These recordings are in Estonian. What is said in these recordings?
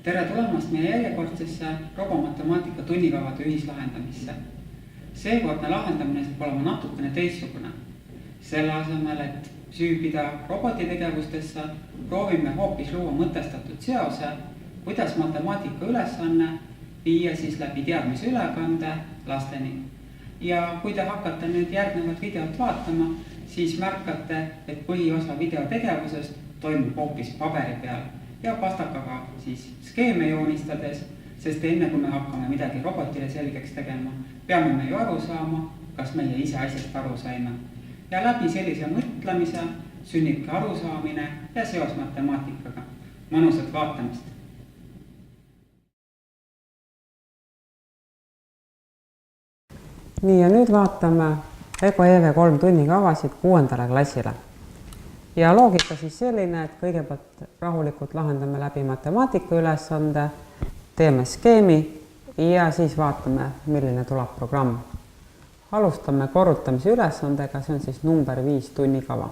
Tere tulemast meie järjekordsesse robomatemaatika tunnikavade ühislahendamisse. Seekordne lahendamine saab olema natukene teistsugune. Selle asemel, et süübida roboti tegevustesse, proovime hoopis luua mõtestatud seose, kuidas matemaatika ülesanne viia siis läbi teadmise ülekande lasteni. Ja kui te hakkate nüüd järgnevat videot vaatama, siis märkate, et põhiosa videotegevusest toimub hoopis paberi peal ja pastakaga siis skeeme joonistades, sest enne kui me hakkame midagi robotile selgeks tegema, peame me ju aru saama, kas meie ise asjast aru saime. Ja läbi sellise mõtlemise sünnibki arusaamine ja seos matemaatikaga. Mõnusat vaatamist! Nii ja nüüd vaatame LEGO EV3 tunnikavasid 6. klassile. Ja loogika siis selline, et kõigepealt rahulikult lahendame läbi matemaatika ülesande, teeme skeemi ja siis vaatame, milline tuleb programm. Alustame korrutamise ülesandega, see on siis number 5 tunnikava.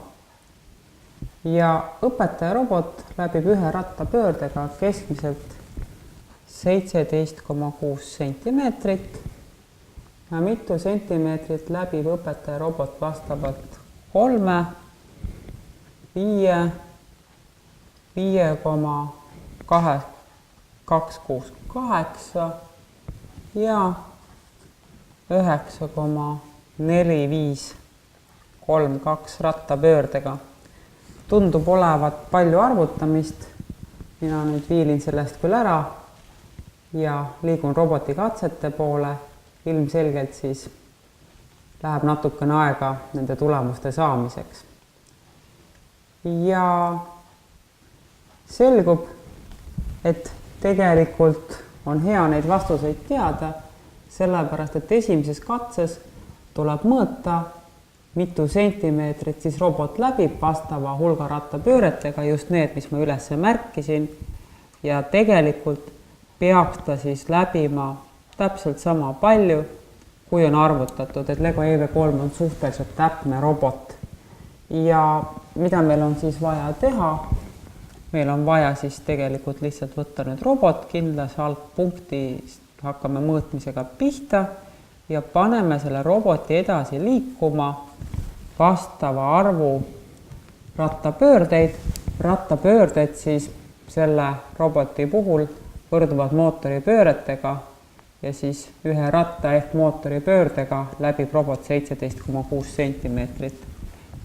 Ja õpetaja robot läbib ühe rattapöördega keskmiselt 17,6 sentimeetrit. Ja mitu sentimeetrit läbib õpetaja robot vastavalt 3, 5, 5,268 ja 9,4532 rattapöördega. Tundub olevat palju arvutamist. Mina nüüd viilin sellest küll ära ja liigun roboti katsete poole. Ilmselgelt siis läheb natukene aega nende tulemuste saamiseks. Ja selgub, et tegelikult on hea neid vastuseid teada, sellepärast, et esimeses katses tuleb mõõta, mitu sentimeetrit siis robot läbib vastava hulga rattapööretega, just need, mis ma üles märkisin, ja tegelikult peaks ta siis läbima täpselt sama palju, kui on arvutatud, et LEGO EV3 on suhteliselt täpne robot. Ja mida meil on siis vaja teha? Meil on vaja siis tegelikult lihtsalt võtta nüüd robot, kindlas algpunktist hakkame mõõtmisega pihta ja paneme selle roboti edasi liikuma vastava arvu rattapöördeid. Rattapöörded siis selle roboti puhul võrduvad mootoripööretega ja siis ühe ratta ehk mootoripöördega läbib robot 17,6 sentimeetrit.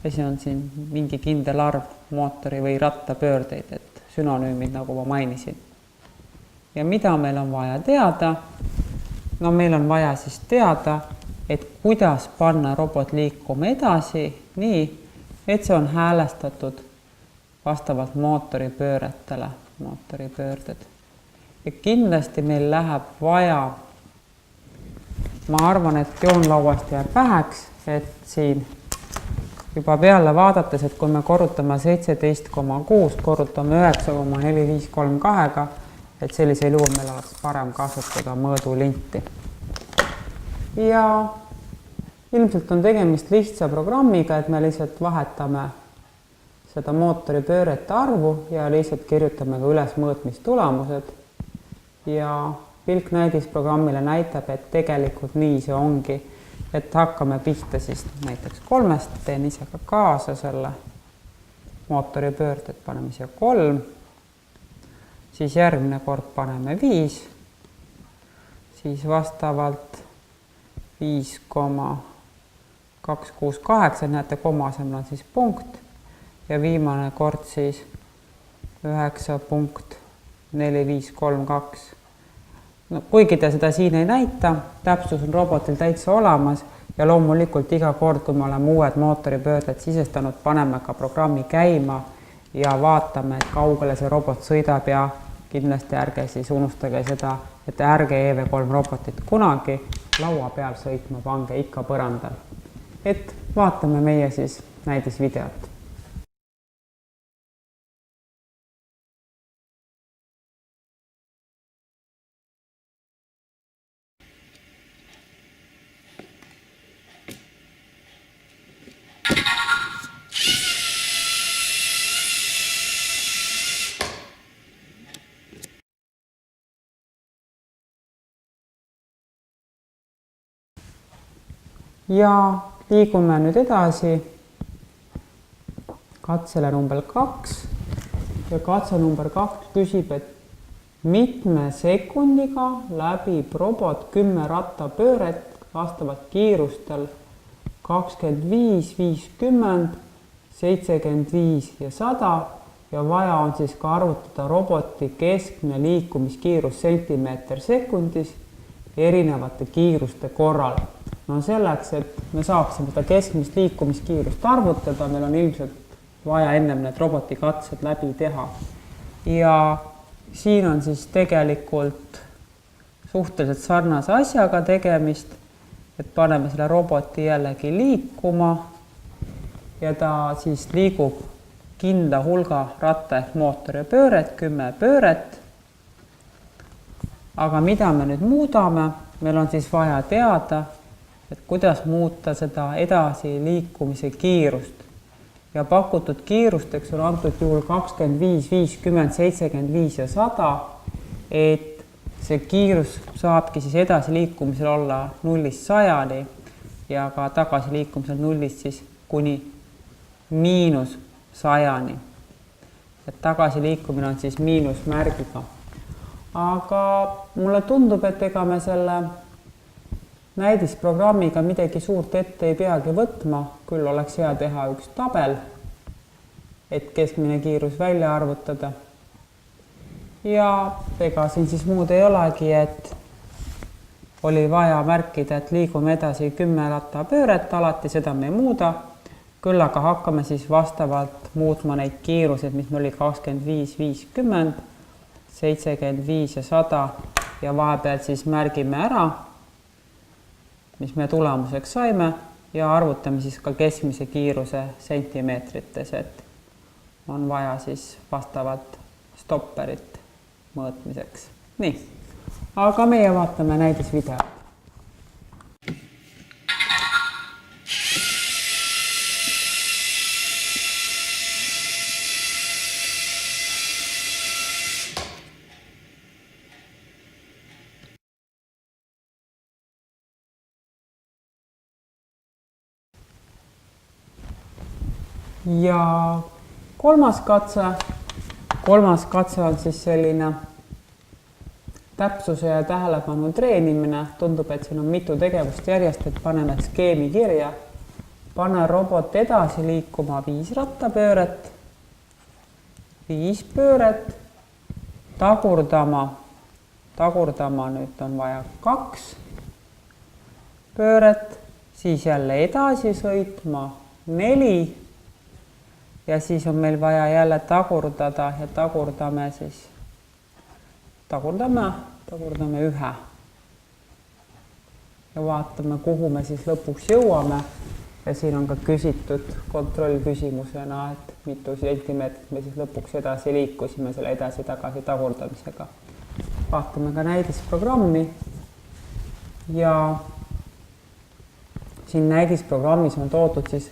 Ja see on siin mingi kindel arv mootori või rattapöördeid, et sünonüümid, nagu ma mainisin. Ja mida meil on vaja teada? No meil on vaja siis teada, et kuidas panna robot liikuma edasi nii, et see on häälestatud vastavalt mootoripööretele, mootoripöörded. Ja kindlasti meil läheb vaja, ma arvan, et joonlauast jääb väheks, et siin juba peale vaadates, et kui me korrutame 17,6, korrutame 9,452, et sellisel juhul meil oleks parem kasutada mõõdulinti. Ja ilmselt on tegemist lihtsa programmiga, et me lihtsalt vahetame seda mootoripöörete arvu ja lihtsalt kirjutame ka üles mõõtmistulemused. Ja pilk näidisprogrammile näitab, et tegelikult nii see ongi, et hakkame pihta siis näiteks 3, teen ise ka kaasa selle mootoripöördet, paneme siia 3, siis järgmine kord paneme 5, siis vastavalt 5,268, näete, koma asemel on siis punkt ja viimane kord siis 9,4532. No, kuigi ta seda siin ei näita, täpsus on robotil täitsa olemas ja loomulikult iga kord, kui me oleme uued mootoripöörded sisestanud, paneme ka programmi käima ja vaatame, et kaugele see robot sõidab ja kindlasti ärge siis unustage seda, et ärge EV3 robotit kunagi laua peal sõitma pange ikka põrandal. Et vaatame meie siis näidisvideot. ja liigume nüüd edasi katsele number 2 ja katse number 2 küsib, et mitme sekundiga läbib robot 10 rattapööret vastavalt kiirustel 25, 50, 75 ja 100 ja vaja on siis ka arvutada roboti keskmine liikumiskiirus sentimeeter sekundis erinevate kiiruste korral. No selleks, et me saaksime seda keskmist liikumiskiirust arvutada, meil on ilmselt vaja ennem need robotikatsed läbi teha. Ja siin on siis tegelikult suhteliselt sarnase asjaga tegemist, et paneme selle roboti jällegi liikuma ja ta siis liigub kindla hulga ratta ehk mootori pööret, 10 pööret. Aga mida me nüüd muudame? Meil on siis vaja teada, et kuidas muuta seda edasi liikumise kiirust. Ja pakutud kiirusteks on antud juhul 25, 50, 75 ja 100, et see kiirus saabki siis edasi liikumisel olla 0-100 ja ka tagasi liikumisel 0 siis kuni -100. Et tagasi liikumine on siis miinusmärgiga. Aga mulle tundub, et ega me selle näidisprogrammiga midagi suurt ette ei peagi võtma, küll oleks hea teha üks tabel, et keskmine kiirus välja arvutada. Ja ega siin siis muud ei olegi, et oli vaja märkida, et liigume edasi 10 rattapööret, alati seda me ei muuda, küll aga hakkame siis vastavalt muutma neid kiiruseid, mis meil oli 25, 50, 75 ja 100 ja vahepeal siis märgime ära, mis me tulemuseks saime ja arvutame siis ka keskmise kiiruse sentimeetrites, et on vaja siis vastavalt stopperit mõõtmiseks. Nii, aga meie vaatame näidisvideo. Ja kolmas katse on siis selline täpsuse ja tähelepanu treenimine. Tundub, et siin on mitu tegevust järjest, et paneme skeemi kirja. Pane robot edasi liikuma 5 rattapööret, 5 pööret, tagurdama nüüd on vaja 2 pööret, siis jälle edasi sõitma 4 ja siis on meil vaja jälle tagurdada ja tagurdame 1 ja vaatame, kuhu me siis lõpuks jõuame. Ja siin on ka küsitud kontrollküsimusena, et mitu sentimeetrit me siis lõpuks edasi liikusime selle edasi-tagasi tagurdamisega. Vaatame ka näidisprogrammi ja siin näidisprogrammis on toodud siis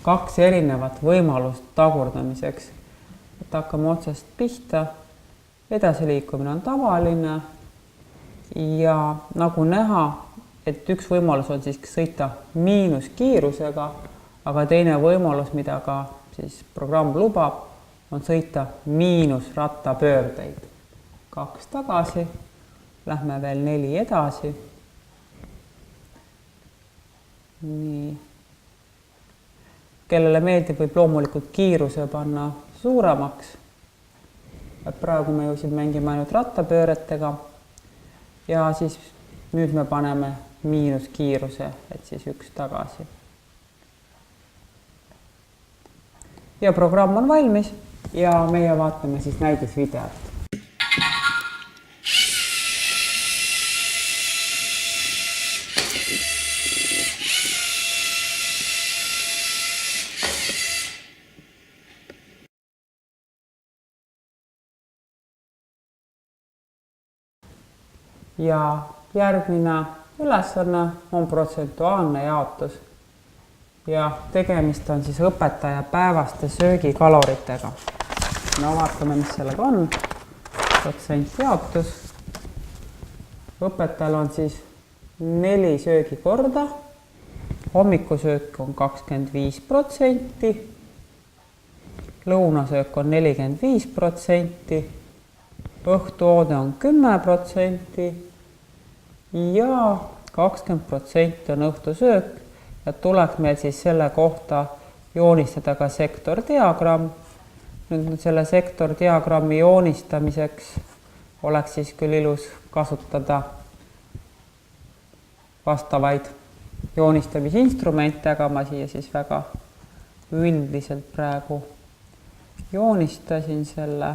2 erinevat võimalust tagurdamiseks. Et hakkame otsast pihta. Edasiliikumine on tavaline ja nagu näha, et üks võimalus on siis sõita miinuskiirusega, aga teine võimalus, mida ka siis programm lubab, on sõita miinusrattapöördeid. 2 tagasi, lähme veel 4 edasi. Nii. Kellele meeldib, võib loomulikult kiiruse panna suuremaks. Et praegu me ju siin mängime ainult rattapööretega ja siis nüüd me paneme miinuskiiruse, et siis 1 tagasi. Ja programm on valmis ja meie vaatame siis näidisvideot. Ja järgmine ülesanne on protsentuaalne jaotus ja tegemist on siis õpetaja päevaste söögikaloritega. No vaatame, mis sellega on. Protsentjaotus. Õpetajal on siis 4 söögikorda hommikusöök on 25%, lõunasöök on 45%, õhtuoode on 10% ja 20% on õhtusöök ja tuleks meil siis selle kohta joonistada ka sektordiagramm. Nüüd selle sektordiagrammi joonistamiseks oleks siis küll ilus kasutada vastavaid joonistamisinstrumente, aga ma siia siis väga üldiselt praegu joonistasin selle.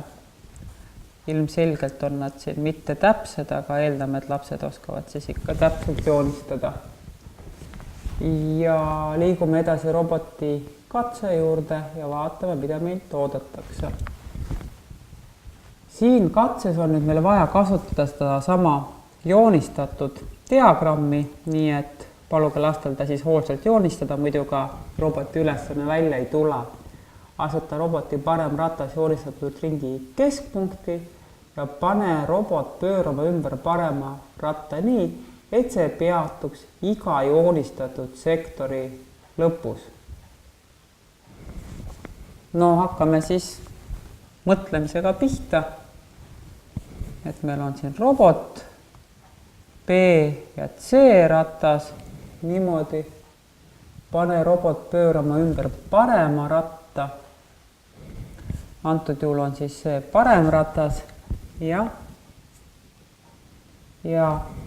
Ilmselgelt on nad siin mitte täpsed, aga eeldame, et lapsed oskavad siis ikka täpselt joonistada. Ja liigume edasi roboti katse juurde ja vaatame, mida meilt oodatakse. Siin katses on nüüd meil vaja kasutada seda sama joonistatud diagrammi, nii et paluge lastel ta siis hoolselt joonistada, muidu ka roboti ülesanne välja ei tule. Aseta roboti parem ratas joonistatud ringi keskpunkti ja pane robot pöörama ümber parema ratta nii, et see peatuks iga joonistatud sektori lõpus. No hakkame siis mõtlemisega pihta, et meil on siin robot, B ja C ratas, niimoodi, pane robot pöörama ümber parema ratta, antud juhul on siis see parem ratas ja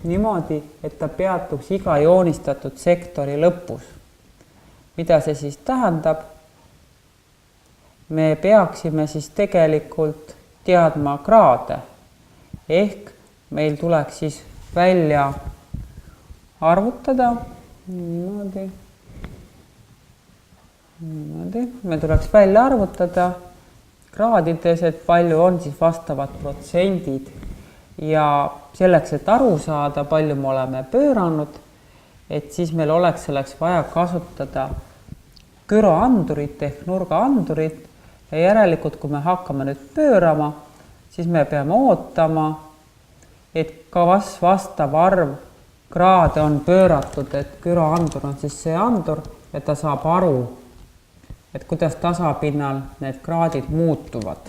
niimoodi, et ta peatuks iga joonistatud sektori lõpus. Mida see siis tähendab? Me peaksime siis tegelikult teadma kraade, ehk meil tuleks siis välja arvutada, niimoodi, meil tuleks välja arvutada kraadides, et palju on siis vastavad protsendid ja selleks, et aru saada, palju me oleme pööranud, et siis meil oleks selleks vaja kasutada gyroandurit ehk nurgaandurit ja järelikult, kui me hakkame nüüd pöörama, siis me peame ootama, et ka vastav arv kraade on pööratud, et gyroandur on siis see andur ja ta saab aru, et kuidas tasapinnal need kraadid muutuvad.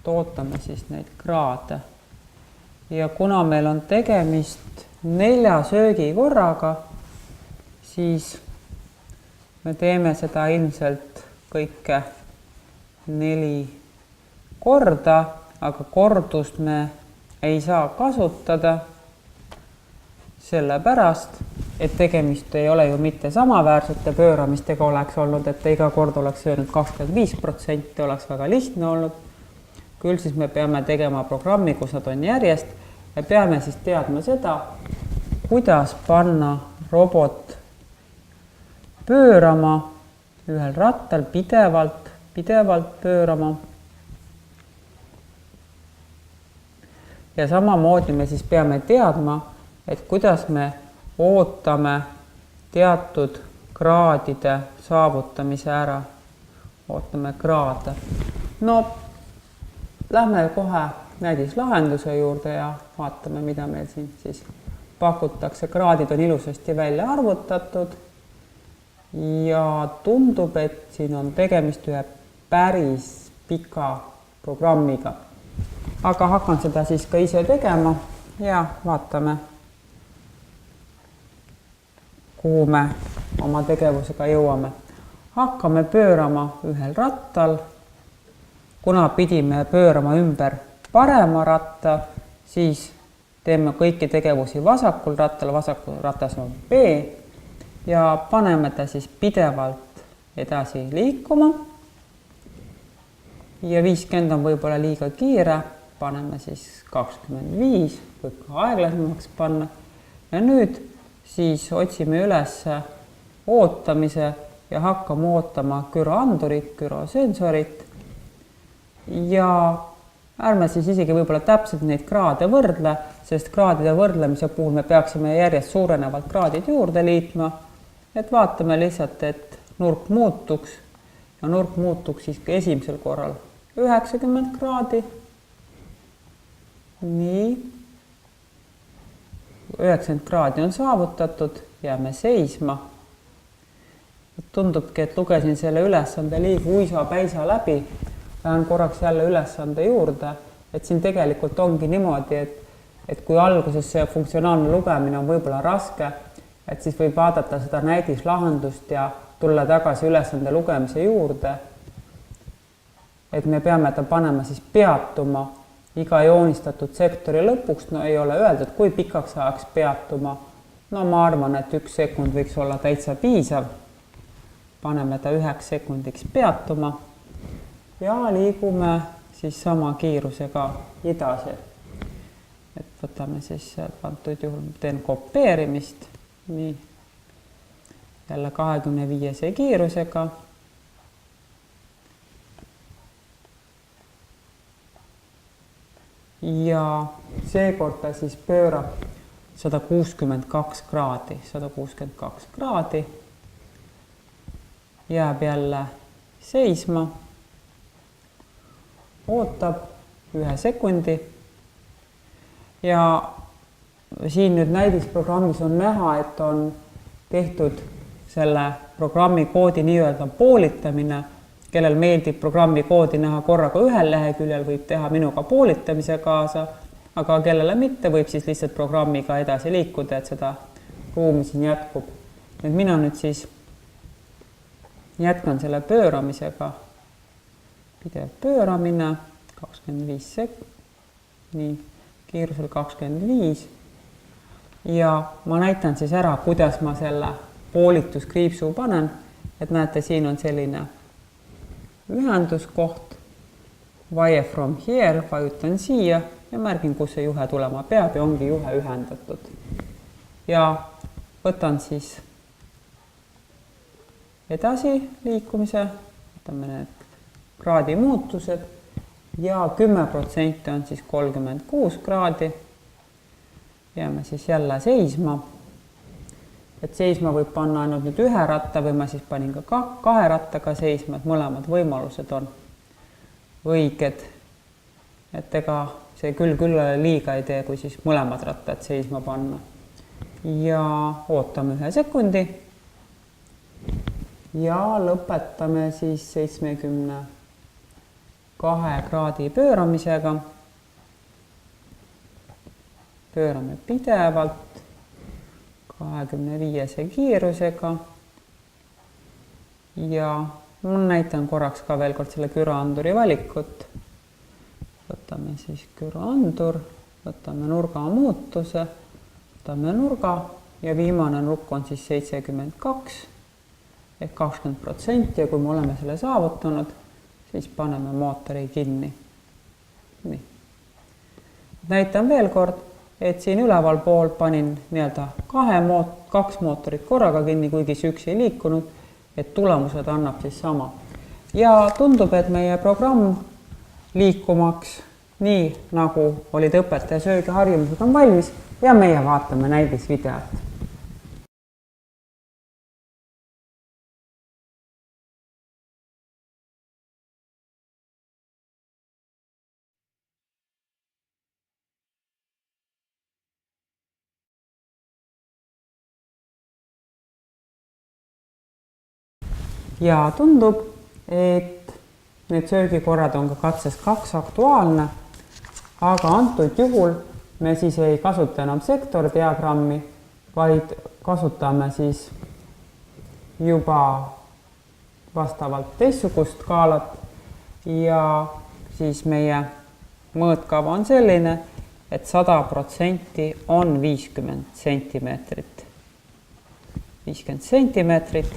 Ootame siis neid kraade. Ja kuna meil on tegemist 4 söögi korraga, siis me teeme seda ilmselt kõike 4 korda, aga kordust me ei saa kasutada sellepärast, et tegemist ei ole ju mitte samaväärsete pööramistega oleks olnud, et iga kord oleks söönud 25%, oleks väga lihtne olnud. Küll siis me peame tegema programmi, kus nad on järjest ja peame siis teadma seda, kuidas panna robot pöörama ühel rattal pidevalt pöörama. Ja samamoodi me siis peame teadma, et kuidas me ootame teatud kraadide saavutamise ära. Ootame kraade. No, lähme kohe näidislahenduse juurde ja vaatame, mida meil siin siis pakutakse. Kraadid on ilusasti välja arvutatud ja tundub, et siin on tegemist ühe päris pika programmiga. Aga hakkan seda siis ka ise tegema ja vaatame, kuhu me oma tegevusega jõuame. Hakkame pöörama ühel rattal. Kuna pidime pöörama ümber parema ratta, siis teeme kõiki tegevusi vasakul rattal. Vasakul ratas on B ja paneme ta siis pidevalt edasi liikuma. Ja 50 on võib-olla liiga kiire. Paneme siis 25, võib ka aeglasemaks panna. Ja nüüd siis otsime üles ootamise ja hakkame ootama gyroandurit, gyrosensorit. Ja ärme siis isegi võib-olla täpselt neid kraade võrdle, sest kraadide võrdlemise puhul me peaksime järjest suurenevalt kraadid juurde liitma. Et vaatame lihtsalt, et nurk muutuks ja nurk muutuks siis esimesel korral 90 kraadi. Nii, 90 kraadi on saavutatud, jääme seisma tundubki, et lugesin selle ülesande liiga uisa-päisa läbi, lähen korraks jälle ülesande juurde, et siin tegelikult ongi niimoodi, et kui alguses see funktsionaalne lugemine on võib-olla raske, et siis võib vaadata seda näidislahendust ja tulla tagasi ülesande lugemise juurde, et me peame ta panema siis peatuma iga joonistatud sektori lõpuks, no ei ole öeldud, kui pikaks ajaks peatuma. No ma arvan, et 1 sekund võiks olla täitsa piisav. Paneme ta 1 sekundiks peatuma ja liigume siis sama kiirusega edasi. Et võtame siis antud juhul, teen kopeerimist, nii, jälle 25 kiirusega. Ja seekord ta siis pöörab 162 kraadi, jääb jälle seisma, ootab 1 sekundi ja siin nüüd näidisprogrammis on näha, et on tehtud selle programmi koodi nii-öelda poolitamine. Kellel meeldib programmi koodi näha korraga 1 leheküljel, võib teha minuga poolitamise kaasa, aga kellele mitte, võib siis lihtsalt programmiga edasi liikuda, et seda ruumi siin jätkub. Nüüd mina nüüd siis jätkan selle pööramisega. Pidev pööramine, 25 nii, kiirusel 25. Ja ma näitan siis ära, kuidas ma selle poolituskriipsu panen, et näete, siin on selline ühenduskoht, wire from here, vajutan siia ja märgin, kus see juhe tulema peab ja ongi juhe ühendatud. Ja võtan siis edasi liikumise, võtame need kraadi muutused ja 10% on siis 36 kraadi. Jääme siis jälle seisma. Et seisma võib panna ainult nüüd 1 ratta või ma siis panin ka 2 rattaga seisma, et mõlemad võimalused on õiged. Et ega see küll liiga ei tee, kui siis mõlemad rattad seisma panna. Ja ootame 1 sekundi ja lõpetame siis 72 kraadi pööramisega. Pöörame pidevalt 25 kiirusega ja ma näitan korraks ka veel kord selle güroanduri valikut. Võtame siis güroandur, võtame nurga muutuse, võtame nurga ja viimane nurk on siis 72 ehk 20% ja kui me oleme selle saavutanud, siis paneme mootori kinni. Nii. Näitan veel kord, et siin üleval pool panin nii-öelda 2 mootorit korraga kinni, kuigi see 1 ei liikunud, et tulemused annab siis sama. Ja tundub, et meie programm liikumaks nii, nagu olid õpetaja söögiharjumused on valmis ja meie vaatame näidisvideot. Ja tundub, et need söögikorrad on ka katses 2 aktuaalne, aga antud juhul me siis ei kasuta enam sektordiagrammi, vaid kasutame siis juba vastavalt teistsugust skaalat ja siis meie mõõtkava on selline, et 100% on 50 sentimeetrit. 50 sentimeetrit.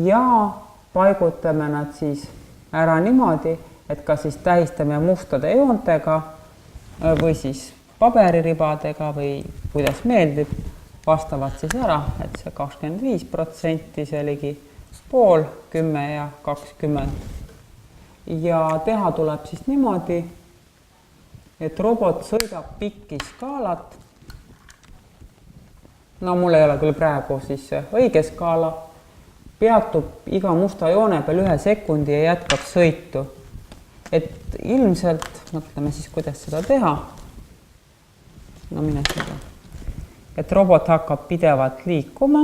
Ja paigutame nad siis ära niimoodi, et kas siis tähistame mustade joontega või siis paberiribadega või kuidas meeldib, vastavad siis ära, et see 25%, see oligi pool, 10 ja 20. Ja teha tuleb siis niimoodi, et robot sõidab pikki skaalat. No mul ei ole küll praegu siis õige skaala, peatub iga musta joone peal 1 sekundi ja jätkab sõitu. Et ilmselt, mõtleme siis, kuidas seda teha. No mine seda. Et robot hakkab pidevalt liikuma.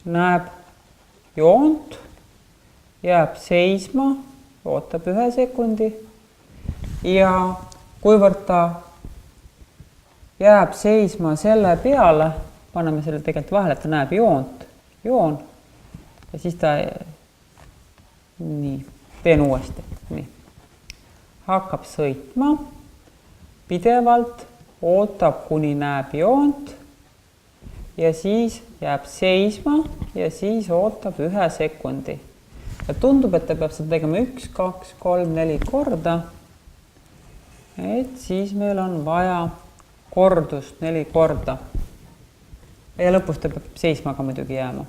näeb joont, jääb seisma, ootab 1 sekundi ja kuivõrd ta jääb seisma selle peale, paneme selle tegelikult vahele, et ta näeb joon ja siis ta, nii, teen uuesti, nii, hakkab sõitma pidevalt, ootab, kuni näeb joont ja siis jääb seisma ja siis ootab 1 sekundi. Ja tundub, et ta peab seda tegema 1, 2, 3, 4 korda. Et siis meil on vaja kordust 4 korda. Ja lõpus ta peab seisma ka muidugi jääma.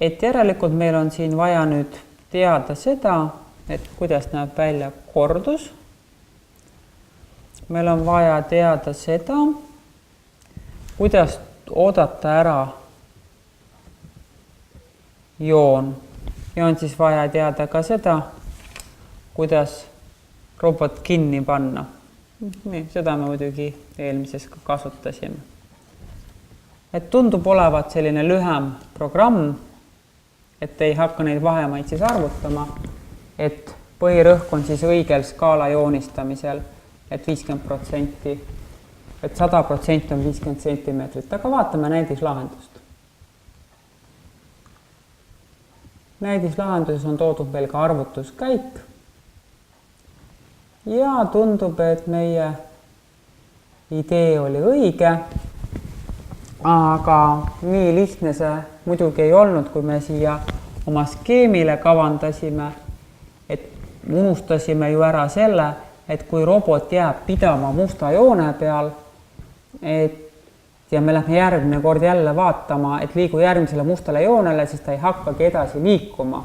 Et järelikult meil on siin vaja nüüd teada seda, et kuidas näeb välja kordus. Meil on vaja teada seda, kuidas oodata ära joon. Ja on siis vaja teada ka seda, kuidas robot kinni panna. Nii, seda me muidugi eelmises ka kasutasime. Et tundub olevat selline lühem programm, et ei hakka neid vahemaid siis arvutama, et põhirõhk on siis õigel skaala joonistamisel, et 50%, et 100% on 50 sentimeetrit, aga vaatame näidislahendust. Näidislahenduses on toodud veel ka arvutuskäik ja tundub, et meie idee oli õige, aga nii lihtne see muidugi ei olnud, kui me siia oma skeemile kavandasime, et unustasime ju ära selle, et kui robot jääb pidama musta joone peal, ja me lähme järgmine kord jälle vaatama, et liigu järgmisele mustale joonele, siis ta ei hakkagi edasi liikuma,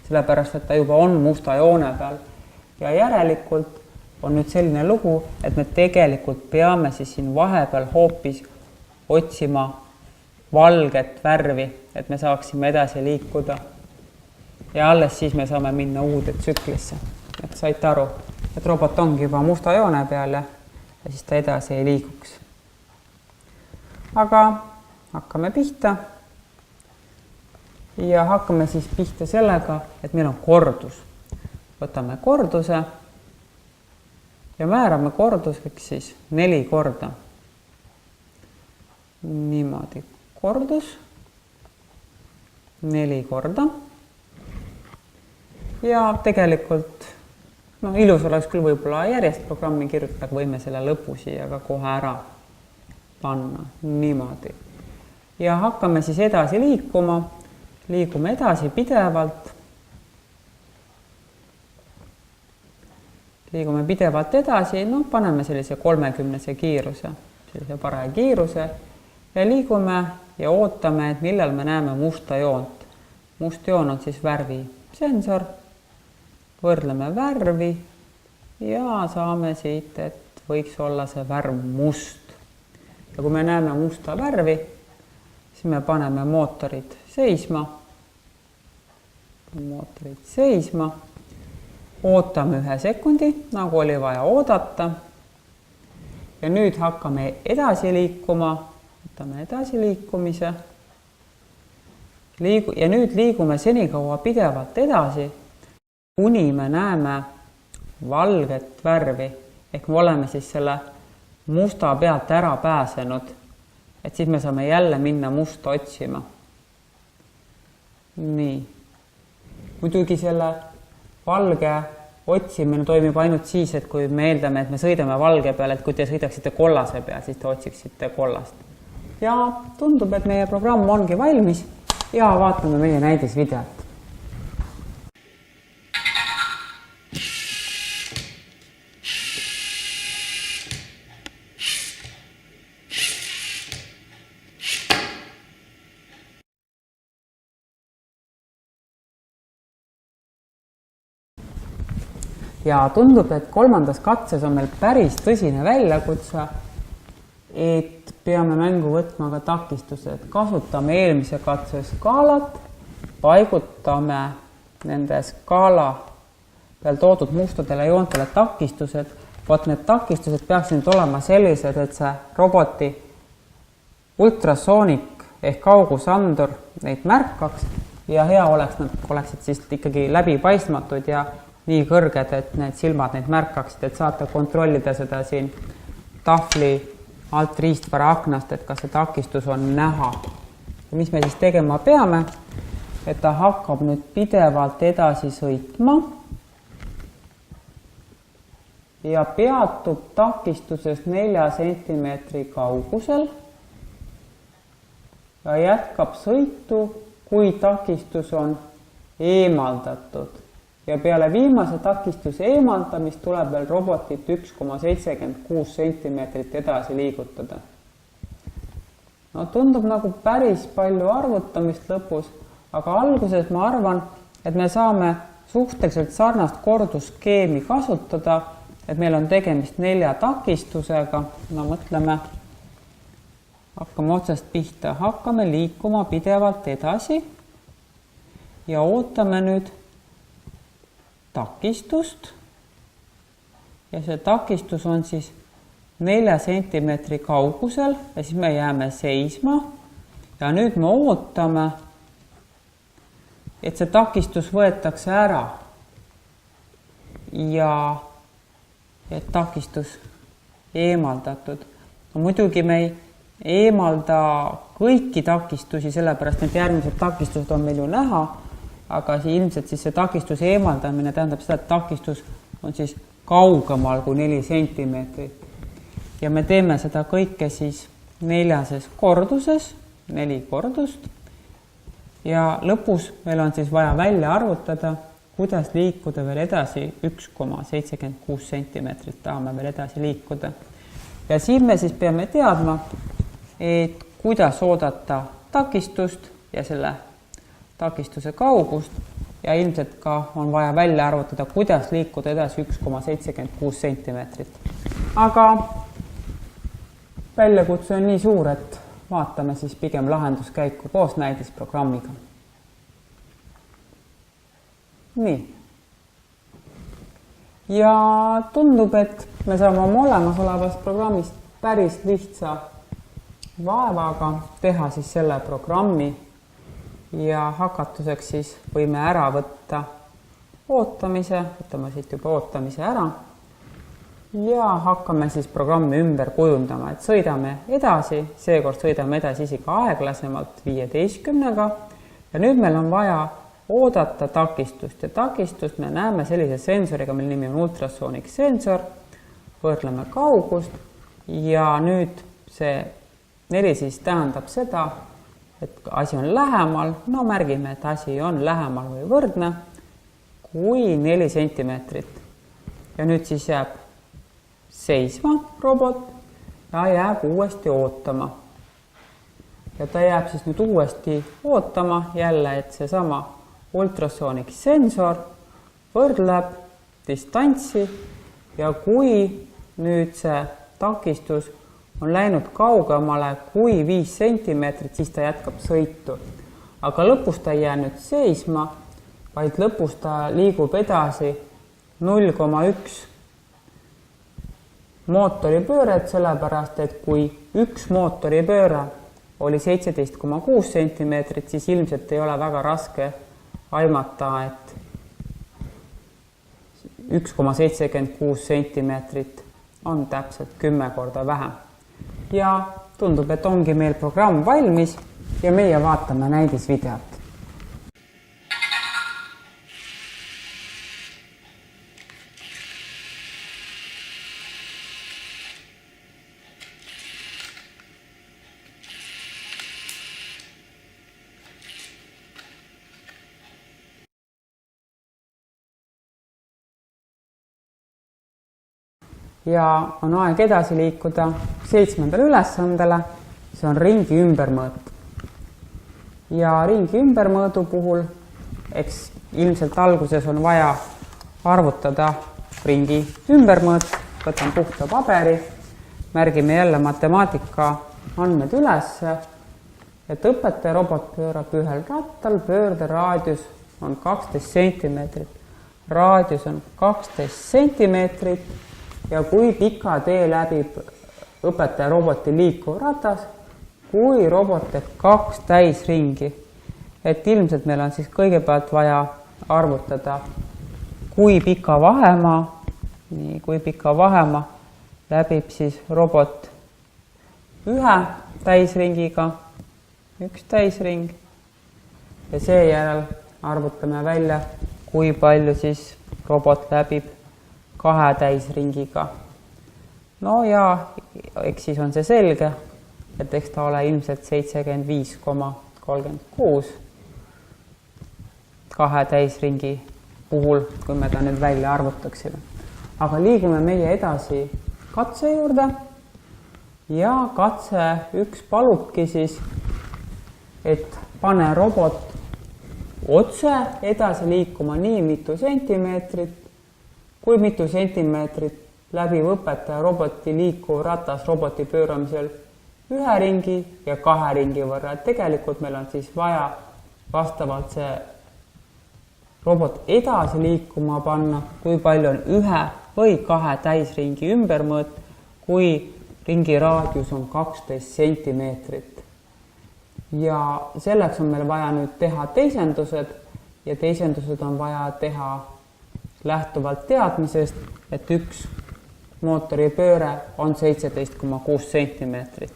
sellepärast, et ta juba on musta joone peal. Ja järelikult on nüüd selline lugu, et me tegelikult peame siis siin vahepeal hoopis otsima valget värvi, et me saaksime edasi liikuda. Ja alles siis me saame minna uude tsüklisse. Et saite aru, et robot ongi juba musta joone peal ja siis ta edasi ei liiguks. Aga hakkame pihta ja hakkame siis pihta sellega, et meil on kordus. Võtame korduse ja määrame korduseks siis 4 korda. Niimoodi kordus 4 korda. Ja tegelikult ilus oleks küll võib-olla järjest programmi kirjutada, aga võime selle lõpu siia ka kohe ära panna niimoodi. Ja hakkame siis edasi liikuma. Liigume edasi pidevalt. Liigume pidevalt edasi. Paneme sellise 30 kiiruse, sellise paraja kiiruse ja liigume ja ootame, et millal me näeme musta joont. Must joon on siis värvisensor. Võrdleme värvi ja saame siit, et võiks olla see värv must. Ja kui me näeme musta värvi, siis me paneme mootorid seisma. Mootorid seisma. Ootame 1 sekundi, nagu oli vaja oodata. Ja nüüd hakkame edasi liikuma. Võtame edasi liikumise. Ja nüüd liigume senikaua pidevalt edasi, kuni me näeme valget värvi. Ehk me oleme siis selle musta pealt ära pääsenud, et siis me saame jälle minna musta otsima. Nii. Muidugi selle valge otsimine toimib ainult siis, et kui me eeldame, et me sõidame valge peal, et kui te sõidaksite kollase peal, siis te otsiksite kollast. Ja tundub, et meie programm ongi valmis ja vaatame meie näidisvideot. Ja tundub, et 3. katses on meil päris tõsine väljakutse, et peame mängu võtma ka takistused. Kasutame eelmise katse skaalat, paigutame nende skaala peal toodud mustadele joontele takistused. Vaat need takistused peaksid olema sellised, et see roboti ultrasoonik ehk kaugusandur neid märkaks ja hea oleks, nad oleksid siis ikkagi läbipaistmatud ja nii kõrged, et need silmad neid märkaksid, et saate kontrollida seda siin tahvli alt riistvara aknast, et kas see takistus on näha. Ja mis me siis tegema peame, et ta hakkab nüüd pidevalt edasi sõitma ja peatub takistusest 4 sentimeetri kaugusel ja jätkab sõitu, kui takistus on eemaldatud. Ja peale viimase takistuse eemaldamist tuleb veel robotit 1,76 sentimeetrit edasi liigutada. No tundub nagu päris palju arvutamist lõpus, aga alguses ma arvan, et me saame suhteliselt sarnast kordusskeemi kasutada, et meil on tegemist 4 takistusega. No mõtleme, hakkame otsast pihta, hakkame liikuma pidevalt edasi ja ootame nüüd takistust. Ja see takistus on siis 4 sentimeetri kaugusel ja siis me jääme seisma ja nüüd me ootame, et see takistus võetakse ära ja et takistus eemaldatud. No muidugi me ei eemalda kõiki takistusi, sellepärast need järgmised takistused on meil ju näha, aga ilmselt siis see takistuse eemaldamine tähendab seda, et takistus on siis kaugemal kui 4 sentimeetrit. Ja me teeme seda kõike siis 4 korduses, 4 kordust. Ja lõpus meil on siis vaja välja arvutada, kuidas liikuda veel edasi 1,76 sentimeetrit tahame veel edasi liikuda. Ja siin me siis peame teadma, et kuidas oodata takistust ja selle takistuse kaugust ja ilmselt ka on vaja välja arvutada, kuidas liikuda edasi 1,76 sentimeetrit. Aga väljakutse on nii suur, et vaatame siis pigem lahenduskäiku koos näidisprogrammiga. Nii. Ja tundub, et me saame oma olemasolevast programmist päris lihtsa vaevaga teha siis selle programmi ja hakatuseks siis võime ära võtta ootamise, võtame siit juba ootamise ära ja hakkame siis programmi ümber kujundama, et sõidame edasi, seekord sõidame edasi isegi aeglasemalt 15-ga ja nüüd meil on vaja oodata takistust ja takistust me näeme sellise sensoriga, mille nimi on ultrasonic sensor, võrdleme kaugust ja nüüd see 4 siis tähendab seda, et asi on lähemal, no märgime, et asi on lähemal või võrdne kui 4 sentimeetrit. Ja nüüd siis jääb seisma robot ja jääb uuesti ootama. Ja ta jääb siis nüüd uuesti ootama jälle, et seesama ultrasonic sensor võrdleb distantsi ja kui nüüd see takistus on läinud kaugemale kui 5 sentimeetrit, siis ta jätkab sõitu. Aga lõpus ta ei jää nüüd seisma, vaid lõpus ta liigub edasi 0,1 mootoripööret, sellepärast, et kui üks mootoripööre oli 17,6 sentimeetrit, siis ilmselt ei ole väga raske aimata, et 1,76 sentimeetrit on täpselt 10 korda vähem. Ja tundub, et ongi meil programm valmis ja meie vaatame näidisvideot. Ja on aeg edasi liikuda 7. ülesandele, see on ringi ümbermõõt. Ja ringi ümbermõõdu puhul, eks ilmselt alguses on vaja arvutada ringi ümbermõõt, võtan puhta paberi, märgime jälle matemaatika andmed üles, et õpetaja robot pöörab ühel rattal, pöörde raadius on 12 sentimeetrit. Raadius on 12 sentimeetrit. Ja kui pika tee läbib õpetaja roboti liikuv ratas, kui robot teeb 2 täisringi, et ilmselt meil on siis kõigepealt vaja arvutada, kui pika vahemaa läbib siis robot ühe täisringiga, 1 täisring, ja seejärel arvutame välja, kui palju siis robot läbib 2 täisringiga. No ja eks siis on see selge, et eks ta ole ilmselt 75,36 2 täisringi puhul, kui me ta nüüd välja arvutaksime. Aga liigume meie edasi katse juurde ja katse 1 palubki siis, et pane robot otse edasi liikuma nii mitu sentimeetrit, kui mitu sentimeetrit läbib õpetaja roboti liikuv ratas roboti pööramisel 1 ringi ja 2 ringi võrra. Et tegelikult meil on siis vaja vastavalt see robot edasi liikuma panna, kui palju on 1 või 2 täisringi ümbermõõt, kui ringi raadius on 12 sentimeetrit. Ja selleks on meil vaja nüüd teha teisendused ja teisendused on vaja teha lähtuvalt teadmisest, et 1 mootori pööre on 17,6 sentimeetrit.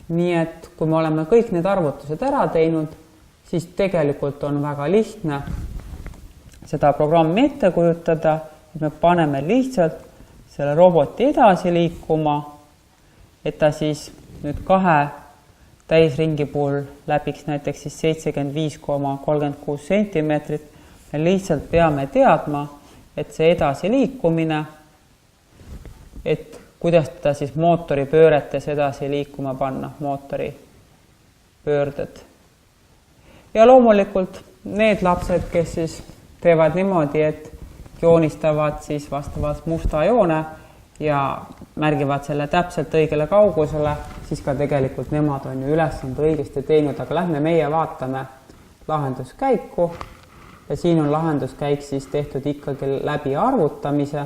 Nii et kui me oleme kõik need arvutused ära teinud, siis tegelikult on väga lihtne seda programmi ette kujutada, et me paneme lihtsalt selle roboti edasi liikuma, et ta siis nüüd 2 täisringi puhul läbiks näiteks siis 75,36 sentimeetrit. Me lihtsalt peame teadma, et see edasi liikumine, et kuidas ta siis mootori pööretes edasi liikuma panna, mootori pöörded. Ja loomulikult need lapsed, kes siis teevad niimoodi, et joonistavad siis vastavalt musta joone ja märgivad selle täpselt õigele kaugusele, siis ka tegelikult nemad on ju ülesande õigesti teinud, aga lähme meie vaatame lahenduskäiku ja siin on lahenduskäik siis tehtud ikkagi läbi arvutamise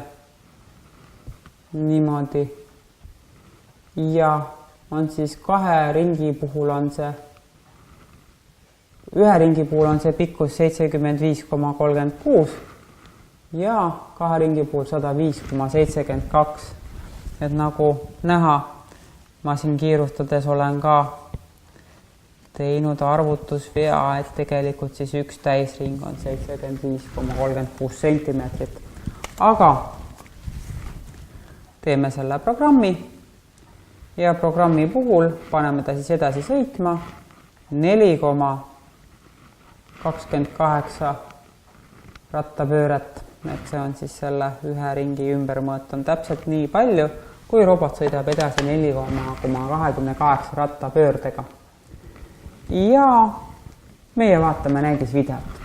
niimoodi ja on siis 2 ringi puhul on see 1 ringi puhul on see pikkus 75,36 ja 2 ringi puhul 105,72. Et nagu näha, ma siin kiirustades olen ka teinud arvutusvea, et tegelikult siis 1 täisring on 75,36 sentimeetrit. Aga teeme selle programmi ja programmi puhul paneme ta siis edasi sõitma 4,28 rattapööret, et see on siis selle 1 ringi ümbermõõt on täpselt nii palju, kui robot sõidab edasi 4,28 rattapöördega. Ja meie vaatame näidisvideot.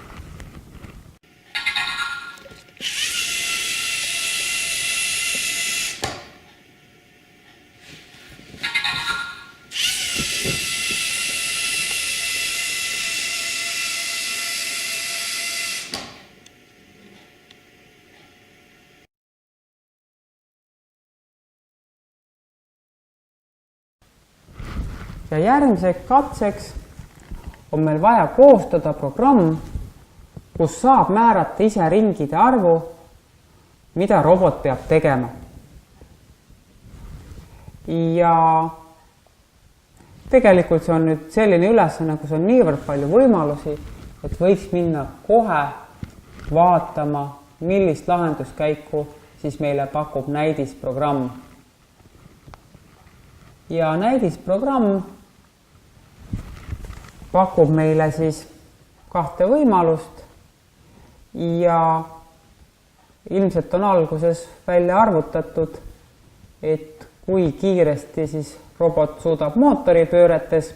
Ja järgmiseks katseks on meil vaja koostada programm, kus saab määrata ise ringide arvu, mida robot peab tegema. Ja tegelikult see on nüüd selline ülesanne, kus on niivõrd palju võimalusi, et võiks minna kohe vaatama, millist lahenduskäiku siis meile pakub näidisprogramm. Ja näidisprogramm pakub meile siis 2 võimalust ja ilmselt on alguses välja arvutatud, et kui kiiresti siis robot suudab mootoripööretes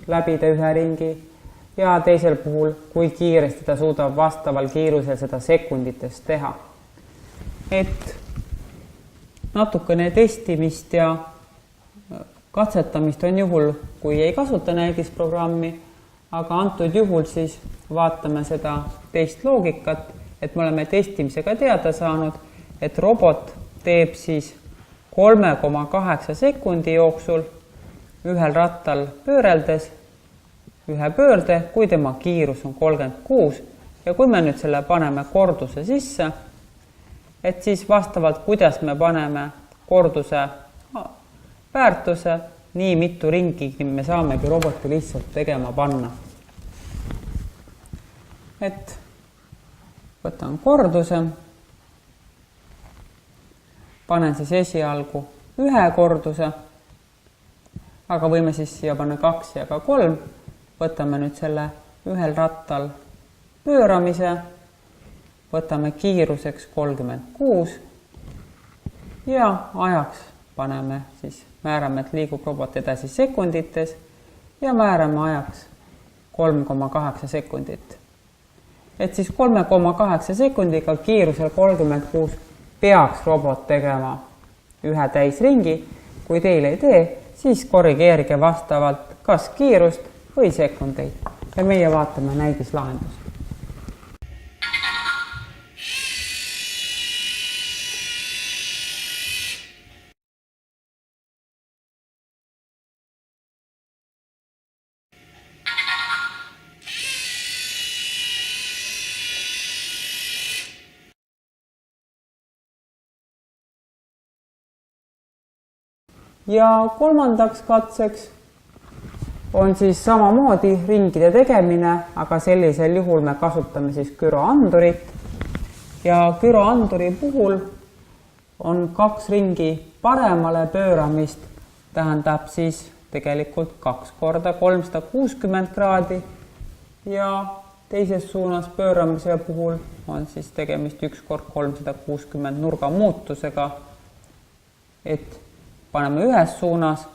läbida 1 ringi ja teisel puhul, kui kiiresti ta suudab vastaval kiirusel seda sekundites teha. Et natukene testimist ja katsetamist on juhul, kui ei kasuta näidisprogrammi, aga antud juhul siis vaatame seda teist loogikat, et me oleme testimisega teada saanud, et robot teeb siis 3,8 sekundi jooksul ühel rattal pööreldes ühe pöörde, kui tema kiirus on 36 ja kui me nüüd selle paneme korduse sisse, et siis vastavalt, kuidas me paneme korduse väärtuse, nii mitu ringi me saamegi roboti lihtsalt tegema panna. Et võtan korduse, panen siis esialgu ühe korduse, aga võime siis siia panna 2 ja ka 3. Võtame nüüd selle ühel rattal pööramise, võtame kiiruseks 36 ja ajaks paneme siis, määrame, et liigub robot edasi sekundites ja määrame ajaks 3,8 sekundit. Et siis 3,8 sekundiga kiirusel 36 peaks robot tegema ühe täisringi. Kui teil ei tee, siis korrigeerige vastavalt kas kiirust või sekundeid ja meie vaatame näidislahendust. Ja kolmandaks katseks on siis samamoodi ringide tegemine, aga sellisel juhul me kasutame siis gyroandurit ja gyroanduri puhul on 2 ringi paremale pööramist, tähendab siis tegelikult 2 korda 360 kraadi ja teises suunas pööramise puhul on siis tegemist 1 kord 360 nurga muutusega, et paneme ühes suunas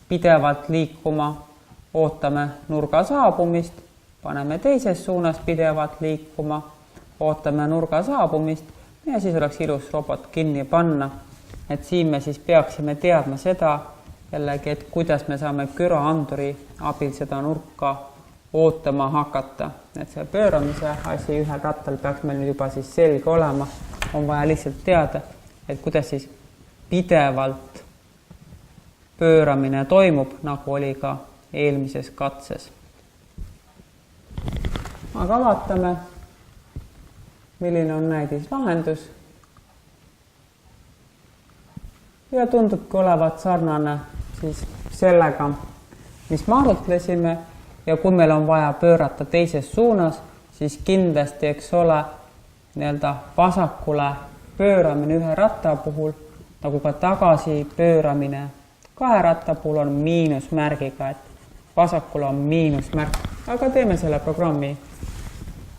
pidevalt liikuma, ootame nurga saabumist, paneme teises suunas pidevalt liikuma, ootame nurga saabumist ja siis oleks ilus robot kinni panna. Et siin me siis peaksime teadma seda jällegi, et kuidas me saame gyroanduri abil seda nurka ootama hakata. Et see pööramise asi ühel rattal peaks meil nüüd juba siis selge olema. On vaja lihtsalt teada, et kuidas siis pidevalt pööramine toimub, nagu oli ka eelmises katses. Aga vaatame, milline on näidislahendus. Ja tundubki olevat sarnane siis sellega, mis me arutlesime ja kui meil on vaja pöörata teises suunas, siis kindlasti, eks ole, nii-öelda vasakule pööramine ühe ratta puhul, nagu ka tagasi pööramine 2 ratta puhul on miinusmärgiga, et vasakul on miinusmärk, aga teeme selle programmi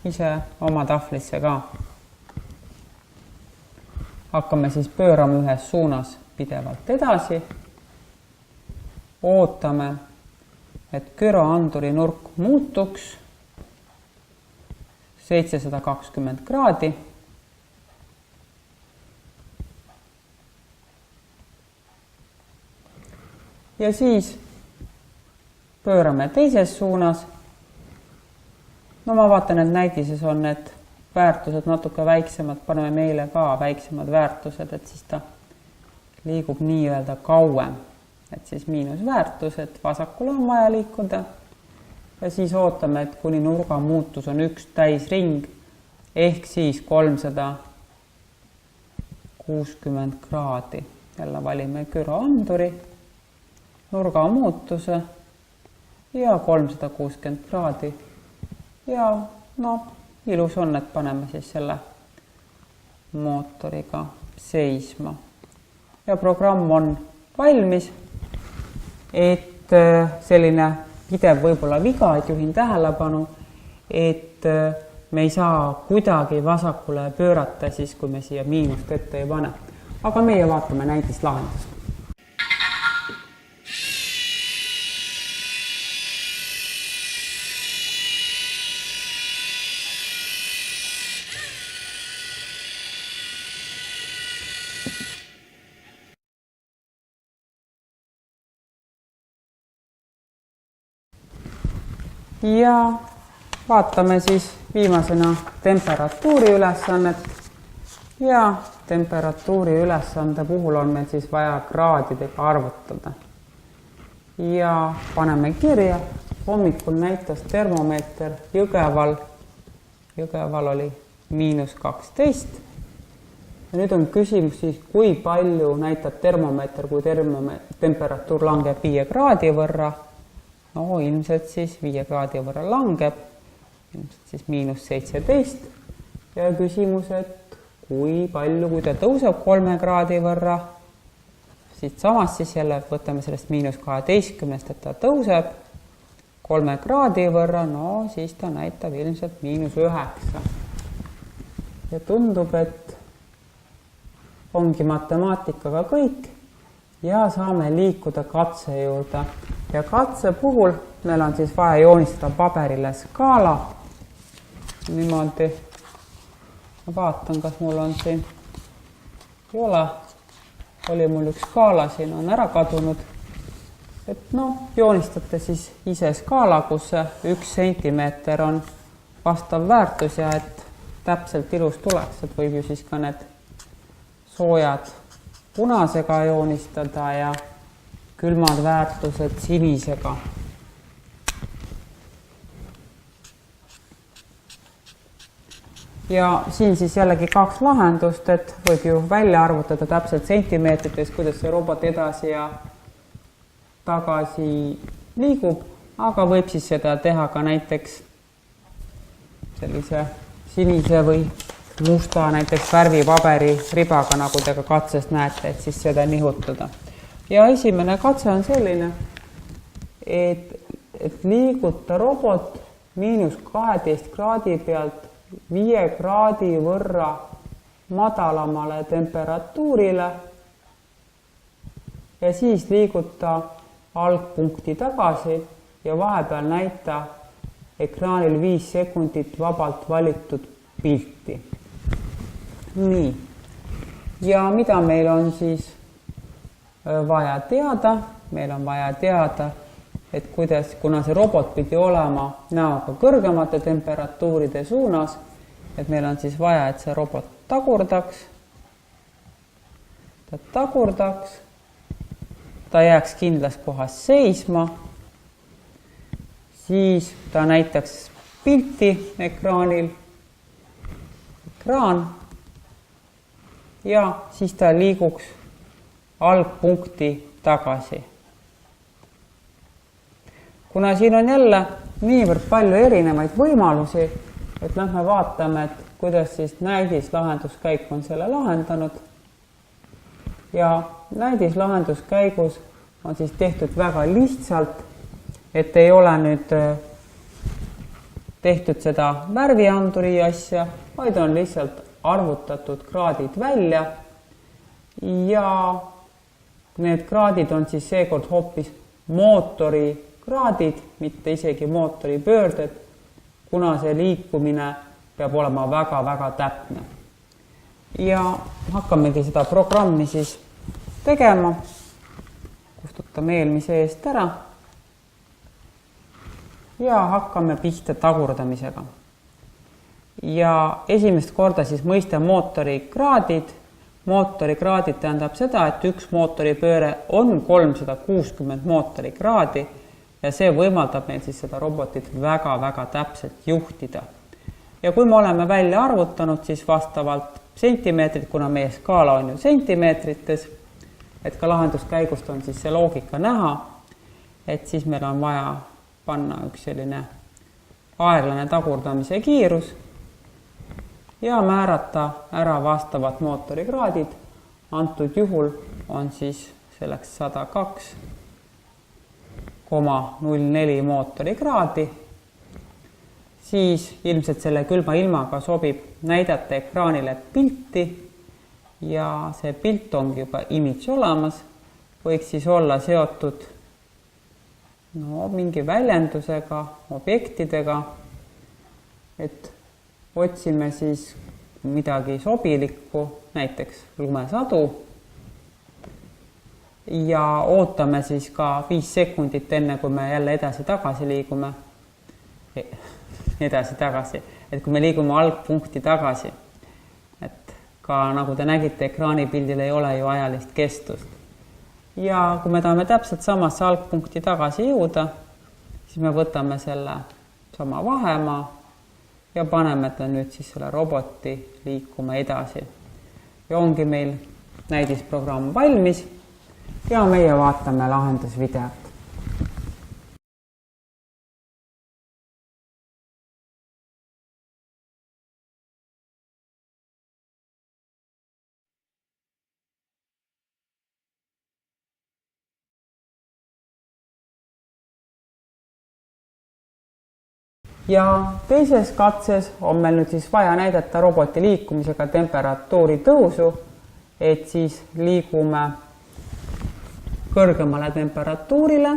ise oma tahvlisse ka. Hakkame siis pöörama ühes suunas pidevalt edasi. Ootame, et gyroanduri nurk muutuks 720 kraadi. Ja siis pöörame teises suunas. No ma vaatan, et näidises on need väärtused natuke väiksemad, paneme meile ka väiksemad väärtused, et siis ta liigub nii-öelda kauem. Et siis miinusväärtus, et vasakule on vaja liikuda. Ja siis ootame, et kuni nurga muutus on 1 täisring, ehk siis 360 kraadi. Jälle valime gyroanduri, nurga muutuse ja 360 kraadi. Ja no, ilus on, et paneme siis selle mootoriga seisma. Ja programm on valmis, et selline pidev võib-olla viga, et juhin tähelepanu, et me ei saa kuidagi vasakule pöörata siis, kui me siia miinust ette ei pane. Aga meie vaatame näidislahendust. Ja vaatame siis viimasena temperatuuri ülesannet ja temperatuuri ülesande puhul on meil siis vaja kraadidega arvutada. ja paneme kirja. Hommikul näitas termomeeter Jõgeval oli -12. Ja nüüd on küsimus siis, kui palju näitab termomeeter, kui temperatuur langeb 5 kraadi võrra. No ilmselt siis 5 kraadi võrra langeb, ilmselt siis -17. Ja küsimus, et kui palju, kui ta tõuseb 3 kraadi võrra, siit samast siis jälle võtame sellest -12, et ta tõuseb 3 kraadi võrra, no siis ta näitab ilmselt -9. Ja tundub, et ongi matemaatikaga kõik ja saame liikuda katse juurde. Ja katse puhul meil on siis vaja joonistada paberile skaala. Niimoodi. Ma vaatan, kas mul on siin. Ei ole. Oli mul üks skaala, siin on ära kadunud. Et joonistate siis ise skaala, kus see 1 sentimeeter on vastav väärtus ja et täpselt ilus tuleks, et võib ju siis ka need soojad punasega joonistada ja külmad väärtused sinisega. Ja siin siis jällegi 2 lahendust, et võib ju välja arvutada täpselt sentimeetrites, kuidas see robot edasi ja tagasi liigub, aga võib siis seda teha ka näiteks sellise sinise või musta näiteks värvipaberi ribaga, nagu te ka katsest näete, et siis seda nihutada. Ja esimene katse on selline, et liiguta robot -12 kraadi pealt 5 kraadi võrra madalamale temperatuurile ja siis liiguta algpunkti tagasi ja vahepeal näita ekraanil 5 sekundit vabalt valitud pilti. Nii. Ja mida meil on siis vaja teada? Meil on vaja teada, et kuna see robot pidi olema näoga kõrgemate temperatuuride suunas, et meil on siis vaja, et see robot tagurdaks. Ta tagurdaks. Ta jääks kindlas kohas seisma. Siis ta näitaks pilti ekraanil. Ekraan. Ja siis ta liiguks algpunkti tagasi. Kuna siin on jälle niivõrd palju erinevaid võimalusi, et lähme vaatame, et kuidas siis näidislahenduskäik on selle lahendanud. Ja näidislahenduskäigus on siis tehtud väga lihtsalt, et ei ole nüüd tehtud seda värvianduri asja, vaid on lihtsalt arvutatud kraadid välja ja need kraadid on siis seekord hoopis mootori kraadid, mitte isegi mootori pöörded, kuna see liikumine peab olema väga-väga täpne. Ja hakkamegi seda programmi siis tegema. Kustutame eelmise eest ära ja hakkame pihta tagurdamisega. Ja esimest korda siis mõiste mootori kraadid. Mootori kraadid tähendab seda, et üks mootori pööre on 360 mootori kraadi ja see võimaldab meil siis seda robotit väga-väga täpselt juhtida. Ja kui me oleme välja arvutanud siis vastavalt sentimeetrit, kuna meie skaala on ju sentimeetrites, et ka lahenduskäigust on siis see loogika näha, et siis meil on vaja panna üks selline aeglane tagurdamise kiirus ja määrata ära vastavad mootorikraadid. Antud juhul on siis selleks 102,04 mootorikraadi. Siis ilmselt selle külma ilmaga sobib näidata ekraanile pilti ja see pilt ongi juba image olemas. Võiks siis olla seotud mingi väljendusega, objektidega, et otsime siis midagi sobilikku, näiteks lumesadu ja ootame siis ka 5 sekundit enne, kui me jälle edasi-tagasi liigume. Edasi-tagasi, et kui me liigume algpunkti tagasi, et ka nagu te nägite, ekraanipildil ei ole ju ajalist kestust. ja kui me tahame täpselt samasse algpunkti tagasi jõuda, siis me võtame selle sama vahemaa ja paneme ta nüüd siis selle roboti liikuma edasi. Ja ongi meil näidisprogramm valmis ja meie vaatame lahendusvideot. Ja teises katses on meil nüüd siis vaja näidata roboti liikumisega temperatuuri tõusu, et siis liigume kõrgemale temperatuurile,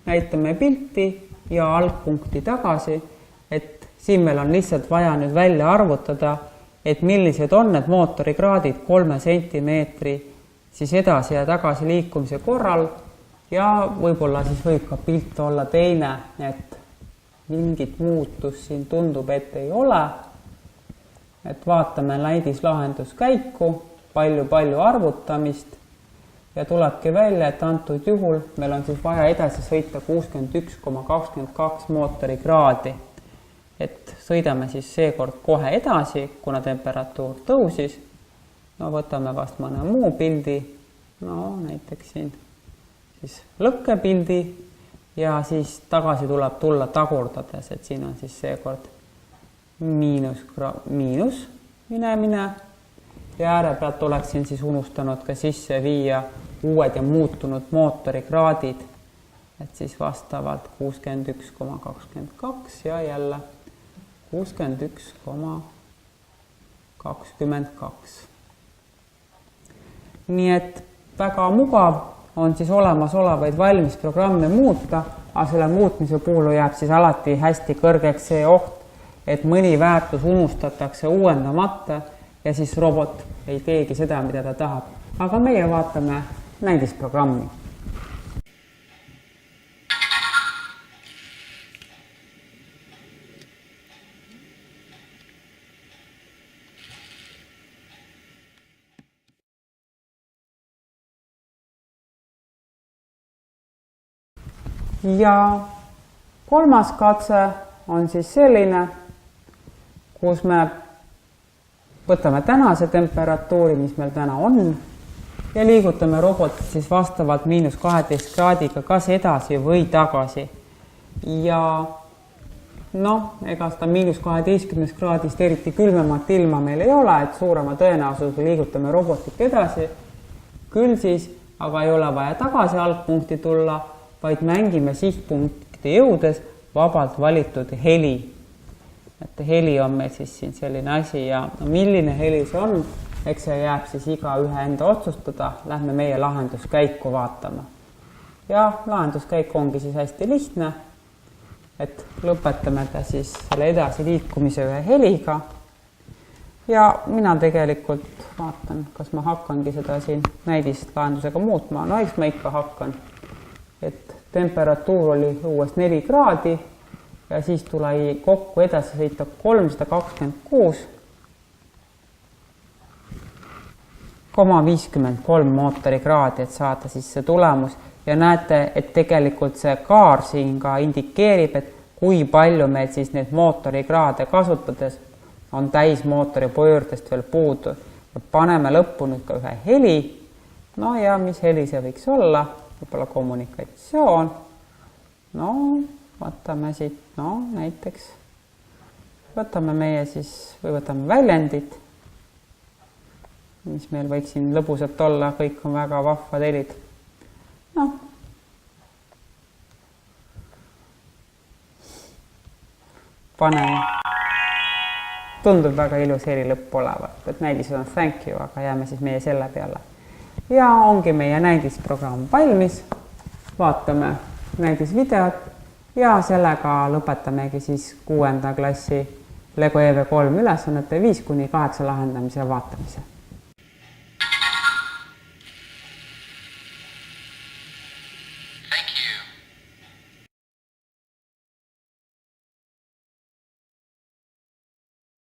näitame pilti ja algpunkti tagasi, et siin meil on lihtsalt vaja nüüd välja arvutada, et millised on need mootorikraadid 3 sentimeetri siis edasi ja tagasi liikumise korral ja võib-olla siis võib ka pilt olla teine, et mingit muutust siin tundub, et ei ole. Et vaatame näidislahenduskäiku, palju arvutamist ja tulebki välja, et antud juhul meil on siis vaja edasi sõita 61,22 mootorikraadi. Et sõidame siis seekord kohe edasi, kuna temperatuur tõusis. No võtame vast mõne muu pildi, no näiteks siin siis lõkkepildi. Ja siis tagasi tuleb tulla tagurdades, et siin on siis seekord miinus minemine ja ääre pealt oleksin siis unustanud ka sisse viia uued ja muutunud mootorikraadid, et siis vastavalt 61,22 ja jälle 61,22. Nii et väga mugav on siis olemasolevaid valmis programme muuta, aga selle muutmise puhul jääb siis alati hästi kõrgeks see oht, et mõni väärtus unustatakse uuendamata ja siis robot ei teegi seda, mida ta tahab. Aga meie vaatame näidisprogrammi. Ja kolmas katse on siis selline, kus me võtame tänase temperatuuri, mis meil täna on, ja liigutame robotit siis vastavalt -12 kraadiga kas edasi või tagasi. Ja ega seda -12 kraadist eriti külmemat ilma meil ei ole, et suurema tõenäosusega liigutame robotit edasi. Küll siis, aga ei ole vaja tagasi algpunkti tulla, vaid mängime sihtpunkti jõudes vabalt valitud heli. Et heli on meil siis siin selline asi ja milline heli see on, eks see jääb siis igaühe enda otsustada, lähme meie lahenduskäiku vaatama. Ja lahenduskäik ongi siis hästi lihtne, et lõpetame ta siis selle edasi liikumise ühe heliga. Ja mina tegelikult vaatan, kas ma hakkangi seda siin näidislahendusega muutma. No eks ma ikka hakkan. Et temperatuur oli uues 4 kraadi ja siis tuli kokku edasi sõita 326,53 mootorikraadi, et saada siis see tulemus. Ja näete, et tegelikult see kaar siin ka indikeerib, et kui palju meil siis neid mootorikraade kasutades on täis mootori pöördest veel puudu. Ja paneme lõppu nüüd ka ühe heli. No ja mis heli see võiks olla? Võib-olla kommunikatsioon. No, võtame siit, näiteks. Võtame meie siis, või võtame väljendid, mis meil võiks siin lõbusalt olla, kõik on väga vahvad helid. Paneme. Tundub väga ilus heli lõpp olevat, et näidis on thank you, aga jääme siis meie selle peale. Ja ongi meie näidisprogramm valmis. Vaatame näidisvideot ja sellega lõpetamegi siis 6. klassi LEGO EV3 ülesannete 5–8 lahendamise vaatamise.